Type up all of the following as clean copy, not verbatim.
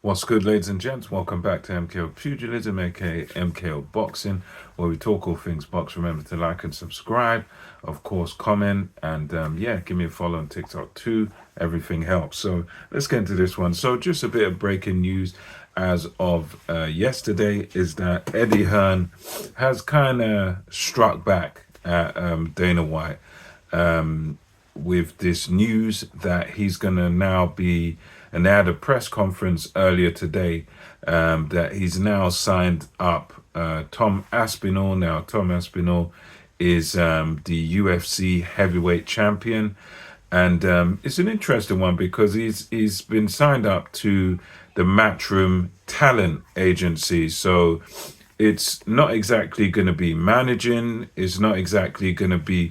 What's good, ladies and gents? Welcome back to MKO Pugilism, aka MKO Boxing, where we talk all things box. Remember to like and subscribe, of course, comment, and yeah, give me a follow on TikTok too. Everything helps. So let's get into this one. So just a bit of breaking news as of yesterday is that Eddie Hearn has kind of struck back at Dana White with this news that he's going to now be, and they had a press conference earlier today that he's now signed up Tom Aspinall. Now, Tom Aspinall is the UFC heavyweight champion. And it's an interesting one because he's been signed up to the Matchroom Talent Agency. So it's not exactly going to be managing. It's not exactly going to be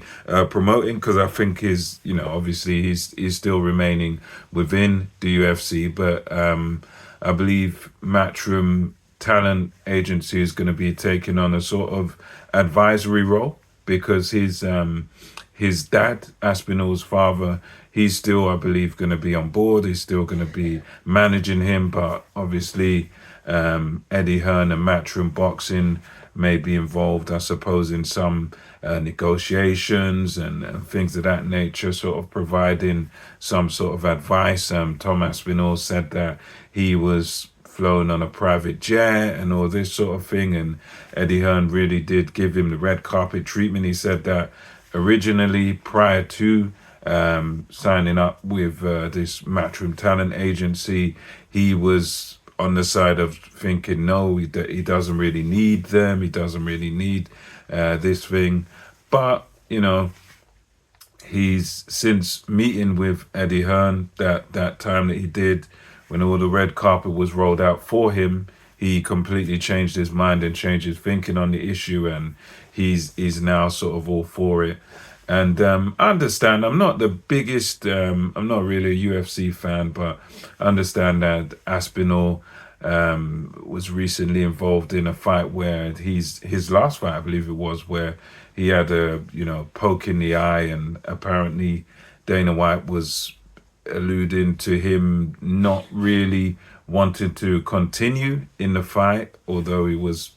promoting, because I think obviously he's still remaining within the UFC. But I believe Matchroom Talent Agency is going to be taking on a sort of advisory role, because his dad, Aspinall's father, he's still, I believe, going to be on board. He's still going to be managing him, but obviously Eddie Hearn and Matchroom Boxing may be involved, I suppose, in some negotiations and things of that nature, sort of providing some sort of advice. Tom Aspinall said that he was flown on a private jet and all this sort of thing, and Eddie Hearn really did give him the red carpet treatment. He said that originally, prior to signing up with this Matchroom Talent Agency, he was on the side of thinking, no, he doesn't really need them. He doesn't really need this thing. But, he's since meeting with Eddie Hearn, that time that he did, when all the red carpet was rolled out for him, he completely changed his mind and changed his thinking on the issue, and he's now sort of all for it. And I understand, I'm not the biggest, I'm not really a UFC fan, but I understand that Aspinall was recently involved in a fight where his last fight, I believe it was, where he had a, poke in the eye, and apparently Dana White was alluding to him not really wanting to continue in the fight, although he was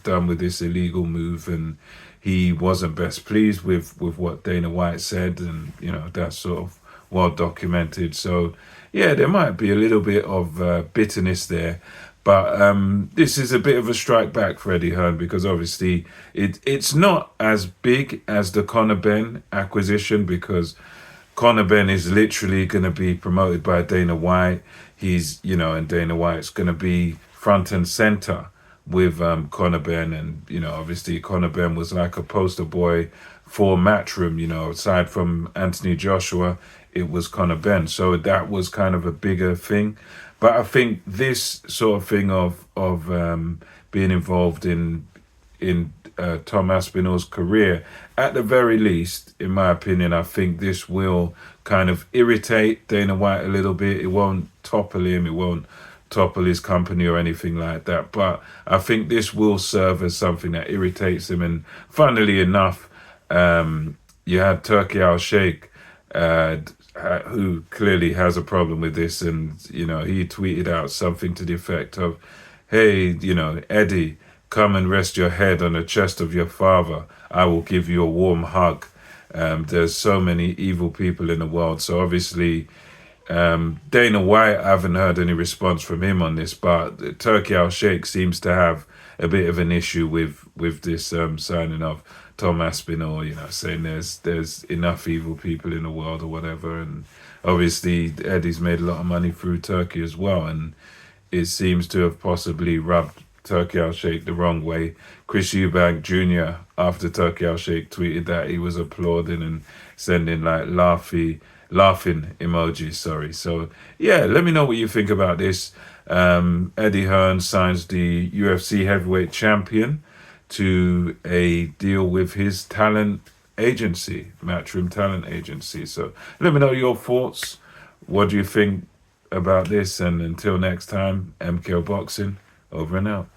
done with this illegal move, and he wasn't best pleased with what Dana White said, and that's sort of well documented. So yeah, there might be a little bit of bitterness there, but this is a bit of a strike back for Eddie Hearn, because obviously it's not as big as the Conor Benn acquisition, because Conor Benn is literally going to be promoted by Dana White. He's, and Dana White's going to be front and center with Conor Benn. And, obviously Conor Benn was like a poster boy for Matchroom, aside from Anthony Joshua, it was Conor Benn. So that was kind of a bigger thing. But I think this sort of thing of being involved in Tom Aspinall's career, at the very least, in my opinion, I think this will kind of irritate Dana White a little bit. It won't topple him, it won't topple his company or anything like that, but I think this will serve as something that irritates him. And funnily enough, you had Turkey Al-Sheikh, who clearly has a problem with this, and he tweeted out something to the effect of, hey, Eddie, come and rest your head on the chest of your father. I will give you a warm hug. There's so many evil people in the world. So obviously, Dana White, I haven't heard any response from him on this, but Turkey Al-Sheikh seems to have a bit of an issue with this signing of Tom Aspinall, saying there's enough evil people in the world or whatever. And obviously, Eddie's made a lot of money through Turkey as well, and it seems to have possibly rubbed Turkey Al-Sheikh the wrong way. Chris Eubank Jr., after Turkey Al-Sheikh tweeted that, he was applauding and sending like laughing emojis, sorry. So yeah, let me know what you think about this. Eddie Hearn signs the UFC heavyweight champion to a deal with his talent agency, Matchroom Talent Agency. So let me know your thoughts. What do you think about this? And until next time, MKO Boxing, over and out.